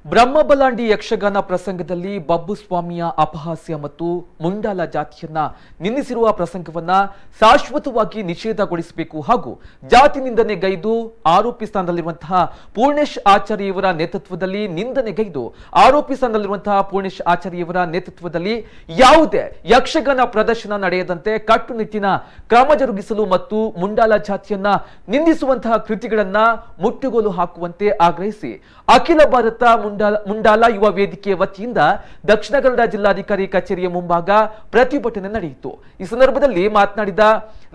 ಬ್ರಹ್ಮಬಲಾಂಡಿ ಯಕ್ಷಗಾನ ಪ್ರಸಂಗದಲ್ಲಿ ಬಬ್ಬು ಸ್ವಾಮಿಯ ಅಪಹಾಸ್ಯ ಮತ್ತು ಮುಂಡಾಲ ಜಾತಿಯನ್ನ ನಿಂದಿಸಿರುವ ಪ್ರಸಂಗವನ್ನ ಶಾಶ್ವತವಾಗಿ ನಿಷೇಧಗೊಳಿಸಬೇಕು ಹಾಗೂ ಜಾತಿ ನಿಂದನೆಗೈದು ಆರೋಪಿ ಸ್ಥಾನದಲ್ಲಿರುವಂತಹ ಪೂರ್ಣೇಶ್ ಆಚಾರ್ಯವರ ನೇತೃತ್ವದಲ್ಲಿ ಆರೋಪಿ ಸ್ಥಾನದಲ್ಲಿರುವಂತಹ ಪೂರ್ಣೇಶ್ ಆಚಾರ್ಯವರ ನೇತೃತ್ವದಲ್ಲಿ ಯಾವುದೇ ಯಕ್ಷಗಾನ ಪ್ರದರ್ಶನ ನಡೆಯದಂತೆ ಕಟ್ಟುನಿಟ್ಟಿನ ಕ್ರಮ ಜರುಗಿಸಲು ಮತ್ತು ಮುಂಡಾಲ ಜಾತಿಯನ್ನ ನಿಂದಿಸುವಂತಹ ಕೃತಿಗಳನ್ನ ಮುಟ್ಟುಗೋಲು ಹಾಕುವಂತೆ ಆಗ್ರಹಿಸಿ ಅಖಿಲ ಭಾರತ ಮುಂಡಾಲ ಯುವ ವೇದಿಕೆ ವತಿಯಿಂದ ದಕ್ಷಿಣ ಕನ್ನಡ ಜಿಲ್ಲಾಧಿಕಾರಿ ಕಚೇರಿಯ ಮುಂಭಾಗ ಪ್ರತಿಭಟನೆ ನಡೆಯಿತು। ಈ ಸಂದರ್ಭದಲ್ಲಿ ಮಾತನಾಡಿದ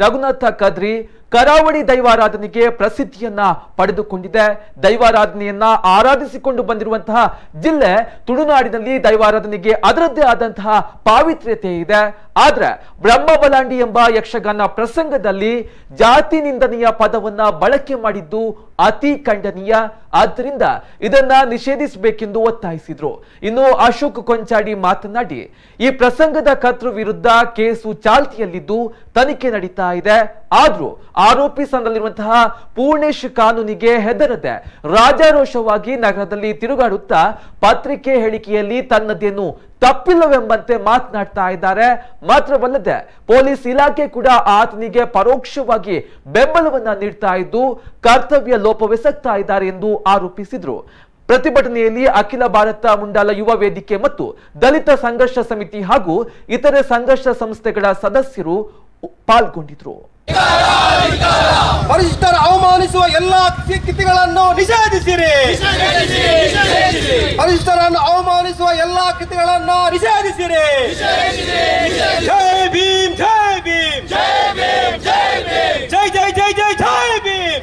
ರಘುನಾಥ ಕದ್ರಿ, ಕರಾವಳಿ ದೈವಾರಾಧನೆಗೆ ಪ್ರಸಿದ್ಧಿಯನ್ನ ಪಡೆದುಕೊಂಡಿದೆ। ದೈವಾರಾಧನೆಯನ್ನ ಆರಾಧಿಸಿಕೊಂಡು ಬಂದಿರುವಂತಹ ಜಿಲ್ಲೆ ತುಳುನಾಡಿನಲ್ಲಿ ದೈವಾರಾಧನೆಗೆ ಅದರದ್ದೇ ಆದಂತಹ ಪಾವಿತ್ರ್ಯತೆ ಇದೆ। ಆದ್ರೆ ಬ್ರಹ್ಮಬಲಾಂಡಿ ಎಂಬ ಯಕ್ಷಗಾನ ಪ್ರಸಂಗದಲ್ಲಿ ಜಾತಿ ನಿಂದನೆಯ ಪದವನ್ನ ಬಳಕೆ ಮಾಡಿದ್ದು ಅತಿ ಖಂಡನೀಯ, ಆದ್ದರಿಂದ ಇದನ್ನ ನಿಷೇಧಿಸಬೇಕೆಂದು ಒತ್ತಾಯಿಸಿದ್ರು। ಇನ್ನು ಅಶೋಕ್ ಕೊಂಚಾಡಿ ಮಾತನಾಡಿ, ಈ ಪ್ರಸಂಗದ ಕರ್ತೃ ವಿರುದ್ಧ ಕೇಸು ಚಾಲ್ತಿಯಲ್ಲಿದ್ದು ತನಿಖೆ ನಡೀತಾ ಇದೆ, ಆದ್ರೂ ಆರೋಪಿ ಸ್ಥಾನದಲ್ಲಿರುವಂತಹ ಪೂರ್ಣೇಶ್ ಕಾನೂನಿಗೆ ಹೆದರದೆ ರಾಜಾರೋಷವಾಗಿ ನಗರದಲ್ಲಿ ತಿರುಗಾಡುತ್ತಾ ಪತ್ರಿಕೆ ಹೇಳಿಕೆಯಲ್ಲಿ ತನ್ನದೇನು ತಪ್ಪಿಲ್ಲವೆಂಬಂತೆ ಮಾತನಾಡ್ತಾ ಇದ್ದಾರೆ। ಮಾತ್ರವಲ್ಲದೆ ಪೊಲೀಸ್ ಇಲಾಖೆ ಕೂಡ ಆತನಿಗೆ ಪರೋಕ್ಷವಾಗಿ ಬೆಂಬಲವನ್ನ ನೀಡ್ತಾ ಇದ್ದು ಕರ್ತವ್ಯ ಲೋಪವೆಸಗ್ತಾ ಇದ್ದಾರೆ ಎಂದು ಆರೋಪಿಸಿದ್ರು। ಪ್ರತಿಭಟನೆಯಲ್ಲಿ ಅಖಿಲ ಭಾರತ ಮುಂಡಾಲ ಯುವ ವೇದಿಕೆ ಮತ್ತು ದಲಿತ ಸಂಘರ್ಷ ಸಮಿತಿ ಹಾಗೂ ಇತರೆ ಸಂಘರ್ಷ ಸಂಸ್ಥೆಗಳ ಸದಸ್ಯರು ಪಾಲ್ಗೊಂಡಿದ್ರು। ಪರಿಶಿಷ್ಟರ ಅವಮಾನಿಸುವ ಎಲ್ಲಾ ಕೃತಿಗಳನ್ನು ನಿಷೇಧಿಸಿರಿ, ಪರಿಶಿಷ್ಟರನ್ನು ಅವಮಾನಿಸುವ ಎಲ್ಲಾ ಕೃತಿಗಳನ್ನು ನಿಷೇಧಿಸಿರಿ। ಜೈ ಭೀಮ್, ಜೈ ಭೀಮ್, ಜೈ ಭೀಮ್, ಜೈ ಭೀಮ್, ಜೈ ಜೈ ಜೈ ಜೈ ಜೈ ಭೀಮ್,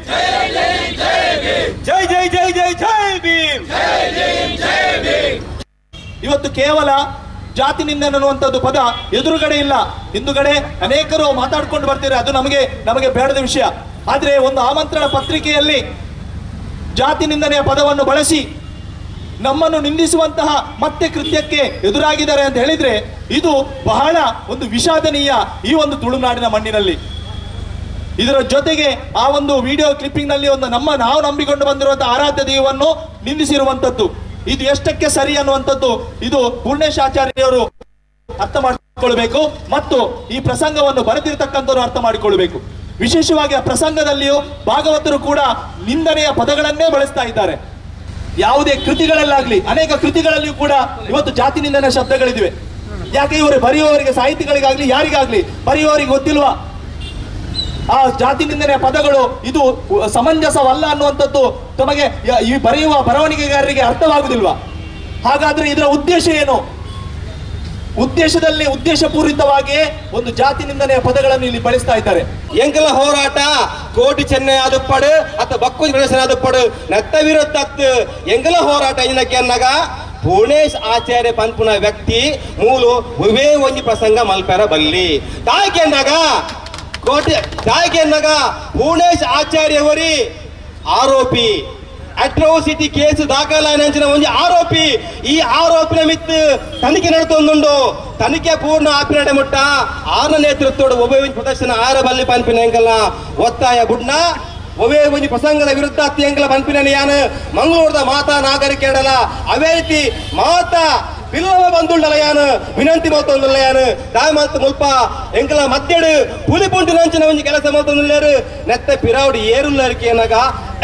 ಜೈ ಜೈ ಜೈ ಜೈ ಜೈ ಭೀಮ್, ಜೈ ಭೀಮ್। ಇವತ್ತು ಕೇವಲ ಜಾತಿ ನಿಂದನೆ ಅನ್ನುವಂಥದ್ದು ಪದ ಎದುರುಗಡೆ ಇಲ್ಲ, ಹಿಂದುಗಡೆ ಅನೇಕರು ಮಾತಾಡ್ಕೊಂಡು ಬರ್ತಾರೆ, ಅದು ನಮಗೆ ಬೇಡದ ವಿಷಯ। ಆದ್ರೆ ಒಂದು ಆಮಂತ್ರಣ ಪತ್ರಿಕೆಯಲ್ಲಿ ಜಾತಿ ನಿಂದನೆಯ ಪದವನ್ನು ಬಳಸಿ ನಮ್ಮನ್ನು ನಿಂದಿಸುವಂತಹ ಮತ್ತೆ ಕೃತ್ಯಕ್ಕೆ ಎದುರಾಗಿದ್ದಾರೆ ಅಂತ ಹೇಳಿದ್ರೆ ಇದು ಬಹಳ ಒಂದು ವಿಷಾದನೀಯ ಈ ಒಂದು ತುಳುನಾಡಿನ ಮಣ್ಣಿನಲ್ಲಿ। ಇದರ ಜೊತೆಗೆ ಆ ಒಂದು ವಿಡಿಯೋ ಕ್ಲಿಪ್ಪಿಂಗ್ ನಲ್ಲಿ ನಾವು ನಂಬಿಕೊಂಡು ಬಂದಿರುವಂತಹ ಆರಾಧ್ಯ ದೈವವನ್ನು ನಿಂದಿಸಿರುವಂತದ್ದು ಇದು ಎಷ್ಟಕ್ಕೆ ಸರಿ ಅನ್ನುವಂಥದ್ದು ಇದು ಪೂರ್ಣೇಶ್ ಆಚಾರ್ಯವರು ಅರ್ಥ ಮಾಡಿಕೊಳ್ಳಬೇಕು ಮತ್ತು ಈ ಪ್ರಸಂಗವನ್ನು ಬರೆದಿರತಕ್ಕಂಥವ್ರು ಅರ್ಥ ಮಾಡಿಕೊಳ್ಳಬೇಕು। ವಿಶೇಷವಾಗಿ ಆ ಪ್ರಸಂಗದಲ್ಲಿಯೂ ಭಾಗವತರು ಕೂಡ ನಿಂದನೆಯ ಪದಗಳನ್ನೇ ಬಳಸ್ತಾ ಇದ್ದಾರೆ। ಯಾವುದೇ ಕೃತಿಗಳಲ್ಲಾಗ್ಲಿ ಅನೇಕ ಕೃತಿಗಳಲ್ಲಿಯೂ ಕೂಡ ಇವತ್ತು ಜಾತಿ ನಿಂದನೆಯ ಶಬ್ದಗಳಿವೆ। ಯಾಕೆ ಇವರು ಬರೆಯುವವರಿಗೆ, ಸಾಹಿತಿಗಳಿಗಾಗ್ಲಿ ಯಾರಿಗಾಗ್ಲಿ ಬರೆಯುವವರಿಗೆ ಗೊತ್ತಿಲ್ವಾ ಆ ಜಾತಿ ನಿಂದನೆಯ ಪದಗಳು ಇದು ಸಮಂಜಸವಲ್ಲ ಅನ್ನುವಂಥದ್ದು ತಮಗೆ ಈ ಬರೆಯುವ ಬರವಣಿಗೆಗಾರರಿಗೆ ಅರ್ಥವಾಗುದಿಲ್ವಾ? ಹಾಗಾದ್ರೆ ಇದರ ಉದ್ದೇಶ ಏನು? ಉದ್ದೇಶಪೂರಿತವಾಗಿ ಒಂದು ಜಾತಿ ನಿಂದನೆಯ ಪದಗಳನ್ನು ಇಲ್ಲಿ ಬಳಸ್ತಾ ಇದ್ದಾರೆ। ಎಂಕಲ ಹೋರಾಟ ಕೋಟಿ ಚೆನ್ನೈ ಆದಪ್ಪಡು ಅಥವಾ ಬಕ್ಕು ಪ್ರದರ್ಶನ ಆದಪ್ಪಡು ನತ್ತ ವಿರುದ್ಧ ಎಂಕಲ ಹೋರಾಟ ಇನ್ನಕ್ಕೆ ಅನ್ನಗ ಪೂರ್ಣೇಶ್ ಆಚಾರ್ಯ ಪಂಪುನ ವ್ಯಕ್ತಿ ಮೂಲು ಉವೇ ಒಂಜಿ ಪ್ರಸಂಗ ಮಲ್ಪೆರ ಬಲ್ಲಿ ತಾಯ್ಕೆ ಅಂದಾಗ ಕೋಟಿ ತಾಯ್ಕೆ ಅಂದಾಗ ಪೂರ್ಣೇಶ್ ಆಚಾರ್ಯವರಿ ಆರೋಪಿ ಅಟ್ರೋಸಿಟಿ ಕೇಸು ದಾಖಲಾಯಿನ ಒಂಜಿ ಆರೋಪಿ ಈ ಆರೋಪಿನ ಮಿತ್ತು ತನಿಖೆ ನಡೆತೊಂದುಂಡು ತನಿಖೆ ಪೂರ್ಣ ಆಪಿನಡೆ ಮುಟ್ಟ ಆರನ ನೇತೃತ್ವಡು ಒಬ್ಬ ಪ್ರದರ್ಶನ ಆರ ಬಲ್ಲಿ ಪಂಪಿನ ಎಂಕಲ್ಲ ಒತ್ತಾಯ ಬುಡ್ನ ಒವೇ ಒಂಜಿ ಪ್ರಸಂಗದ ವಿರುದ್ಧ ಎಂಕಲ ಪಂಪಿನ ಯಾನು ಮಂಗಳೂರದ ಮಾತಾ ನಾಗರಿಕ ಹೇಳಲ್ಲ ಅವೇ ರೀತಿ ಮಾತಾ ಪಿಲ್ಲವ ಬಂದುಳ್ಳಲ ಯಾನು ವಿನಂತಿ ಮಲ್ತೊಂದುಲ್ಲ ಯಾನು ದಾಯ ಮಲ್ತ ಮುಲ್ಪ ಎಂಕಲ ಮದ್ದೆಡು ಪುಲಿ ಪುಂಟಿ ನಂಚಿನ ಒಂಜಿ ಕೆಲಸ ಮಲ್ತೊಂದುಲ್ಲೇರು ನೆತ್ತ ಪಿರಾವಡಿ ಏರುಲ್ಲರಿಕೆ ಏನಗ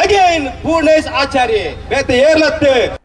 ಅಗೈನ್ ಪೂರ್ಣೇಶ್ ಆಚಾರ್ಯ ಬೇತೆ ಏರ್ಲತ್ತು।